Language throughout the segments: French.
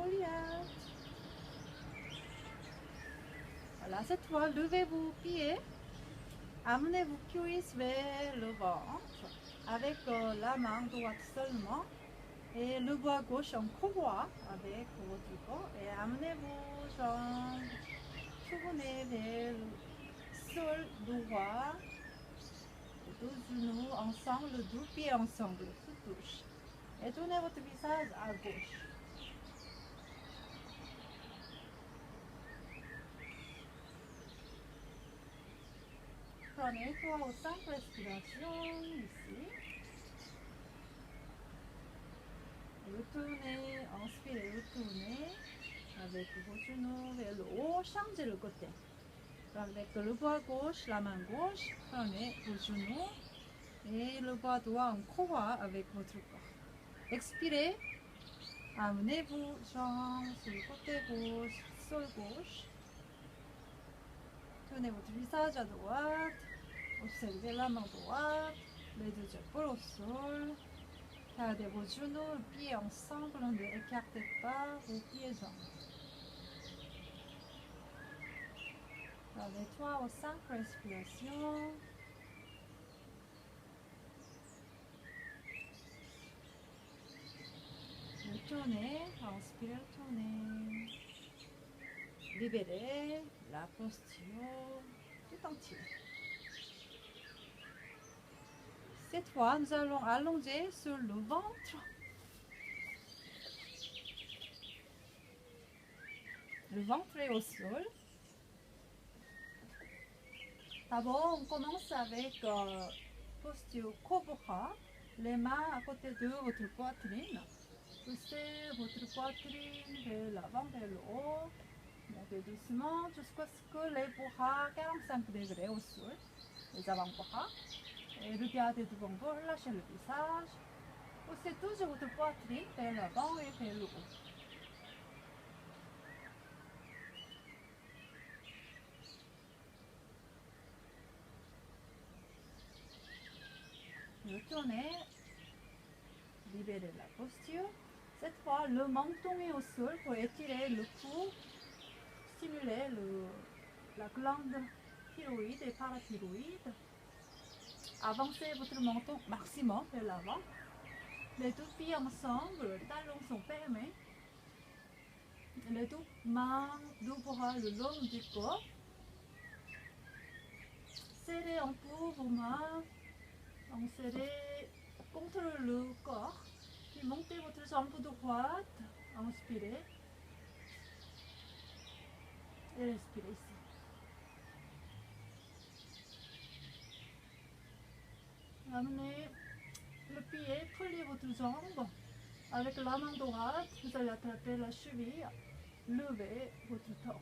Goliath. Voilà, cette fois, levez vos pieds. Amenez vos cuisses vers le ventre avec la main droite seulement et le bras gauche en croix avec votre corps et amenez vos jambes tournées vers le sol droit, les deux genoux ensemble, les deux pieds ensemble se touchent et tournez votre visage à gauche. Prenez 3 ou 5 respirations ici. Retournez, inspirez, retournez avec vos genoux vers le haut, changez le côté. Avec le bras gauche, la main gauche, prenez vos genoux et le bras droit en croix avec votre corps. Expirez, amenez vos jambes sur le côté gauche, sol gauche. Tournez votre visage à droite, observez la main droite, les deux épaules au sol. Gardez vos genoux, pieds ensemble, ne écartez pas vos pieds et jambes. Prenez 3 ou 5 respirations. Retournez, inspirez, retournez. Libérez la posture tout entière. Cette fois, nous allons allonger sur le ventre. Le ventre est au sol. D'abord, on commence avec posture cobra. Les mains à côté de votre poitrine. Poussez votre poitrine vers l'avant, vers le haut. Montez doucement jusqu'à ce que les bras 45 degrés au sol. Les avant-bras. Et regardez devant vous, relâchez le visage. Poussez toujours votre poitrine vers l'avant et vers le haut. Retournez, libérez la posture. Cette fois, le menton est au sol pour étirer le cou, stimuler la glande thyroïde et parathyroïde. Avancez votre menton maximum vers l'avant. Les deux pieds ensemble, talons sont fermés. Les deux mains, deux bras le long du corps. Serrez un peu vos mains. Serrez contre le corps. Puis montez votre jambe droite. Inspirez. Et respirez ici. Amenez le pied, pliez votre jambe. Avec la main droite, vous allez attraper la cheville. Levez votre torse.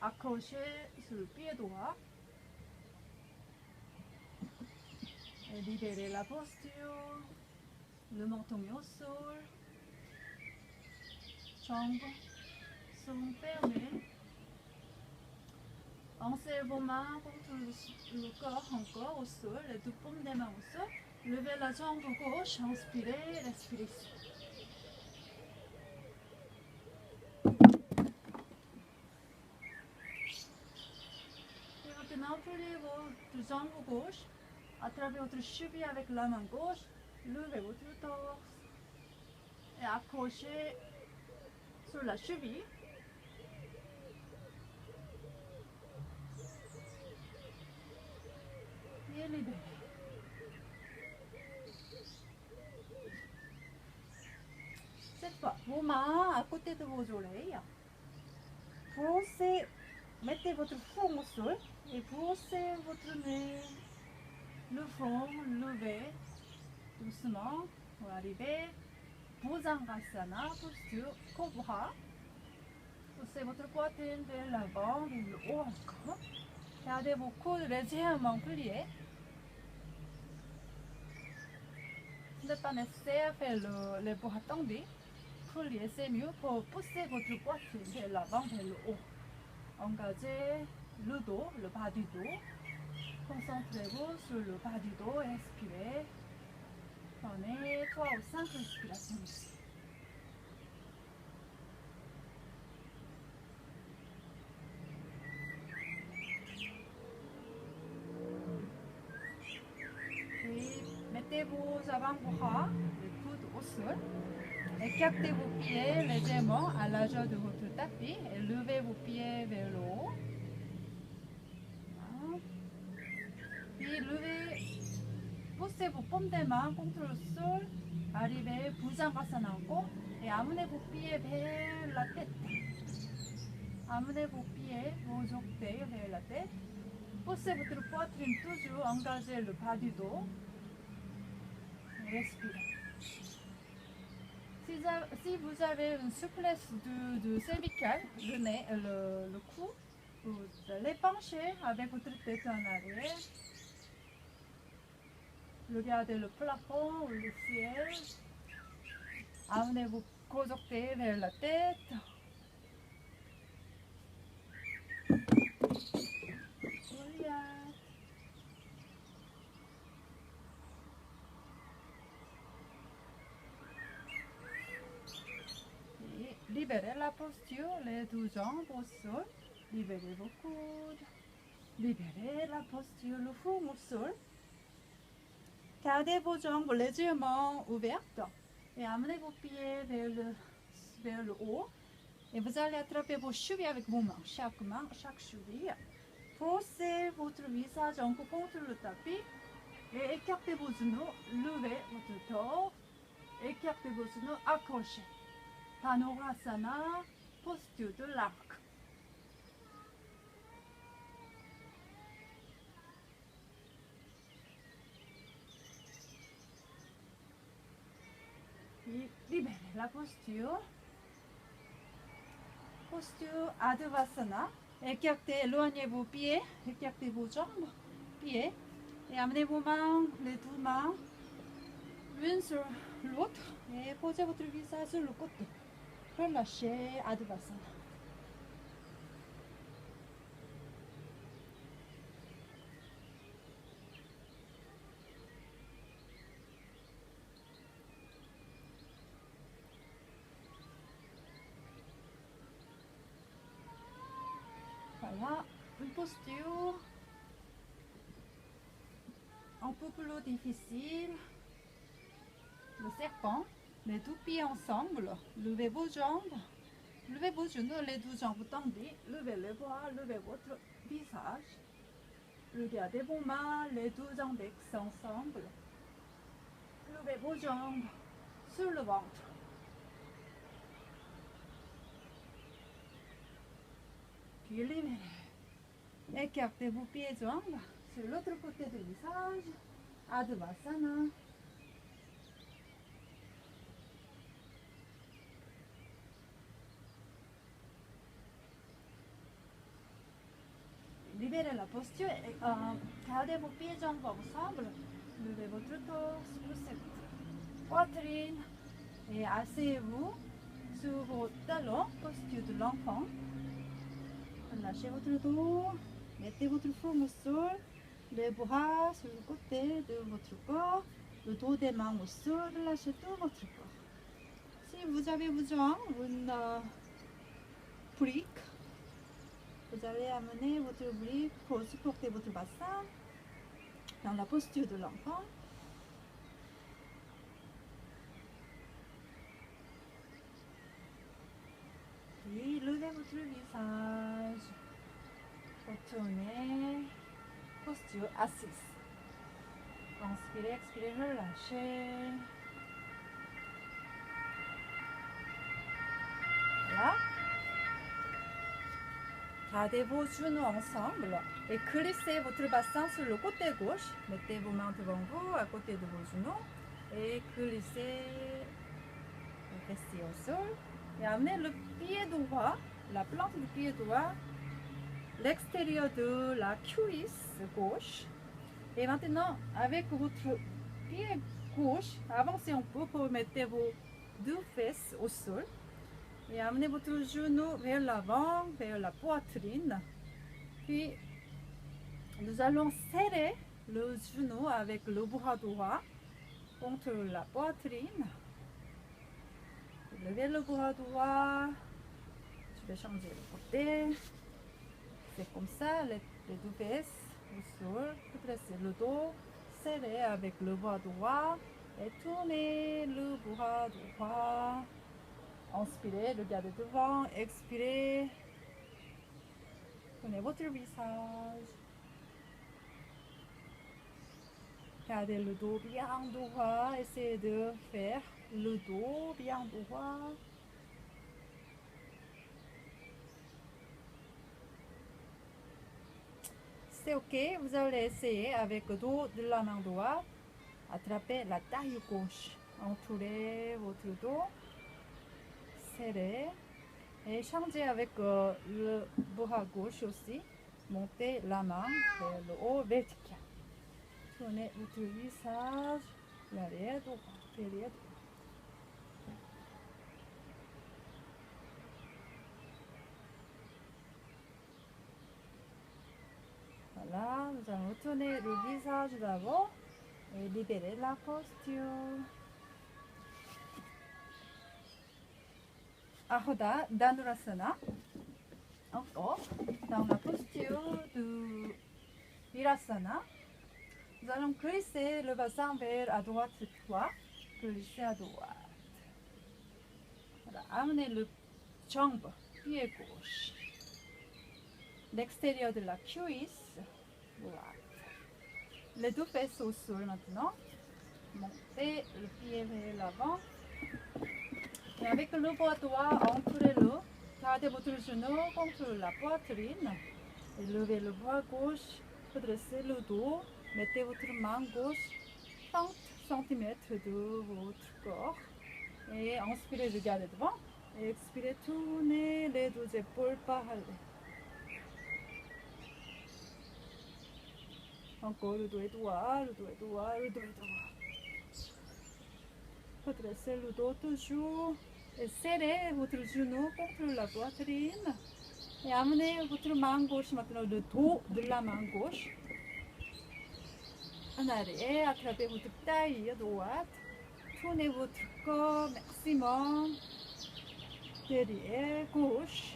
Accrochez sur le pied droit. Et libérez la posture. Le menton est au sol. Jambes sont fermées. Lancez vos mains contre le corps encore au sol, les deux paumes des mains au sol. Levez la jambe gauche, inspirez, respirez ici. Et maintenant, pliez votre jambe gauche, attrapez votre cheville avec la main gauche, levez votre torse et accrochez sur la cheville. Et libérez. Cette fois, vos mains à côté de vos oreilles. Brossez, mettez votre front au sol et brossez votre nez. Le front levé doucement pour arriver. Bhujangasana, posture cobra. Poussez votre poitrine vers l'avant, vers le haut encore. Gardez vos coudes légèrement pliés. Ce n'est pas nécessaire de faire les bras tendus. Plier, c'est mieux pour pousser votre poitrine vers l'avant, vers le haut. Engagez le dos, le bas du dos. Concentrez-vous sur le bas du dos et expirez. Prenez 3 ou 5 respirations ici. Puis mettez vos avant-bras, les coudes au sol. Écartez vos pieds légèrement à l'âge de votre tapis et levez vos pieds vers le haut. Voilà. Puis poussez vos paumes des mains contre le sol. Arrivez, Bhujangasana encore et amenez vos pieds vers la tête. Amenez vos pieds, vos orteils vers la tête. Poussez votre poitrine toujours, engagez le bas du dos. Respirez. Si vous avez une souplesse du cervical, le nez, le cou, vous allez pencher avec votre tête en arrière. Regardez le plafond ou le ciel. Amenez vos gros orteils vers la tête. Libérez la posture, les deux jambes au sol. Libérez vos coudes. Libérez la posture, le front au sol. Gardez vos jambes légèrement ouvertes et amenez vos pieds vers le haut. Et vous allez attraper vos chevilles avec vos mains, chaque cheville. Poussez votre visage encore contre le tapis et écartez vos genoux, levez votre dos, écartez vos genoux, accrochez. Dhanurasana, posture de l'arc. Libérez la posture. Posture Advasana. Écartez, éloignez vos pieds, écartez vos jambes, pieds, et amenez vos mains, les deux mains, l'une sur l'autre, et posez votre visage sur le côté. Relâchez Advasana. Voilà, une posture un peu plus difficile. Le serpent, les deux pieds ensemble, levez vos jambes, levez vos genoux, les deux jambes tendues, levez les bras, levez votre visage. Regardez vos mains, les deux index ensemble. Levez vos jambes sur le ventre. Puis libérez. Écartez vos pieds et jambes sur l'autre côté du visage. Advasana. Libérez la posture et gardez vos pieds et jambes ensemble. Levez votre torse, poussez votre poitrine et asseyez-vous sur vos talons, posture de l'enfant. Lâchez votre dos, mettez votre front au sol, les bras sur le côté de votre corps, le dos des mains au sol, relâchez tout votre corps. Si vous avez besoin d'une brique, vous allez amener votre brique pour supporter votre bassin dans la posture de l'enfant. Puis levez votre visage, retournez, posture assise. Inspirez, expirez, relâchez. Voilà. Gardez vos genoux ensemble et glissez votre bassin sur le côté gauche. Mettez vos mains devant vous, à côté de vos genoux et glissez le fessier au sol. Et amenez le pied droit, la plante du pied droit, l'extérieur de la cuisse gauche. Et maintenant, avec votre pied gauche, avancez un peu pour mettre vos deux fesses au sol. Et amenez votre genou vers l'avant, vers la poitrine. Puis, nous allons serrer le genou avec le bras droit contre la poitrine. Levez le bras droit. Je vais changer le côté. C'est comme ça, les deux fesses au sol. Redressez le dos, serrez avec le bras droit et tournez le bras droit. Inspirez, regardez devant, expirez. Tournez votre visage. Gardez le dos bien droit. Essayez de faire le dos bien droit. C'est ok, vous allez essayer avec le dos de la main droite. Attrapez la taille gauche. Entourez votre dos. Serrez. Et changez avec le bras gauche aussi. Montez la main vers le haut vertical. Tournez votre visage derrière droit. Derrière droit. Voilà, nous allons retourner le visage d'avant et libérer la posture. Ardha Dhanurasana. Encore dans la posture de Virasana. Nous allons glisser le bassin vers à droite cette fois. Glisser à droite. Voilà, amenez le jambe, pied gauche. L'extérieur de la cuisse. Voilà. Les deux fesses au sol maintenant. Montez le pied vers l'avant. Et avec le bras droit, entourez-le. Gardez votre genou contre la poitrine. Et levez le bras gauche. Redressez le dos. Mettez votre main gauche 30 cm de votre corps. Et inspirez, regardez devant. Et expirez, tournez les deux épaules parallèles. Encore le dos est droit, le dos est droit, le dos est droit. Redressez le dos toujours. Et serrez votre genou contre la poitrine. Et amenez votre main gauche maintenant, le dos de la main gauche. En arrière, attrapez votre taille droite. Tournez votre corps maximum. Derrière, gauche.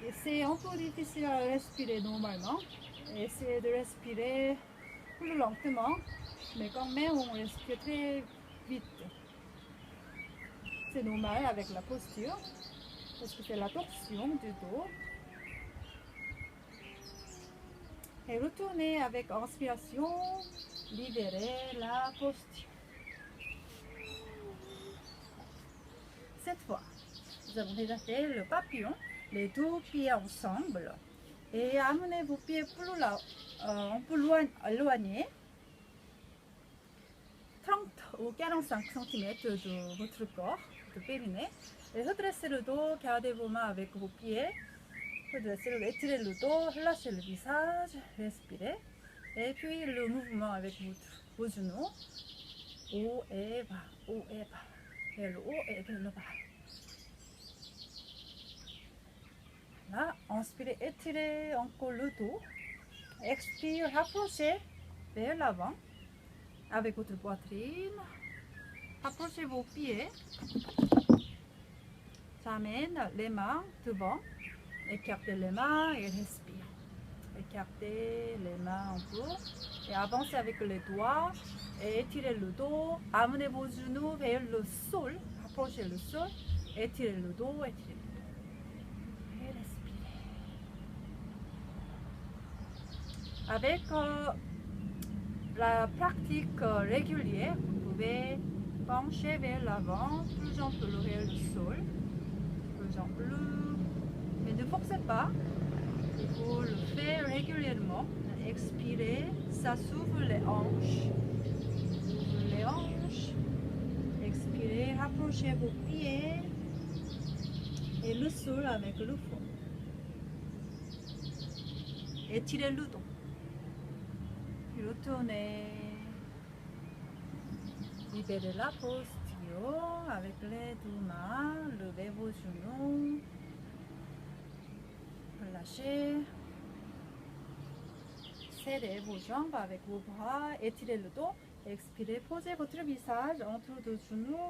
Et c'est un peu difficile à respirer normalement. Essayez de respirer plus lentement. Mais quand même, on respire très vite. C'est normal avec la posture. Parce que c'est la torsion du dos. Et retournez avec inspiration, libérez la posture. Cette fois, nous allons déjà fait le papillon, les deux pieds ensemble. Et amenez vos pieds plus là, un peu loin, éloignés. 30 ou 45 cm de votre corps, de périnée. Et redressez le dos, gardez vos mains avec vos pieds. Étirez le dos, relâchez le visage, respirez. Et puis le mouvement avec vos genoux. Haut et bas, haut et bas. Vers le haut et vers le bas. Là, inspirez, étirez encore le dos. Expire, rapprochez vers l'avant avec votre poitrine. Rapprochez vos pieds. J'amène les mains devant. Écartez les mains et respire. Écartez les mains un peu. Et avancez avec les doigts. Et étirez le dos. Amenez vos genoux vers le sol. Rapprochez le sol. Étirez le dos. Étirez le dos. Et respirez. Avec la pratique régulière, vous pouvez pencher vers l'avant. Plus ample vers le sol. Plus ample. Mais ne forcez pas. Il faut le faire régulièrement. Expirez, ça s'ouvre les hanches. Ouvre les hanches. Expirez, rapprochez vos pieds et le sol avec le fond. Étirez le dos. Puis retournez. Libérez la posture avec les deux mains. Levez vos genoux. Relâchez. Serrez vos jambes avec vos bras. Étirez le dos. Expirez, posez votre visage autour de genoux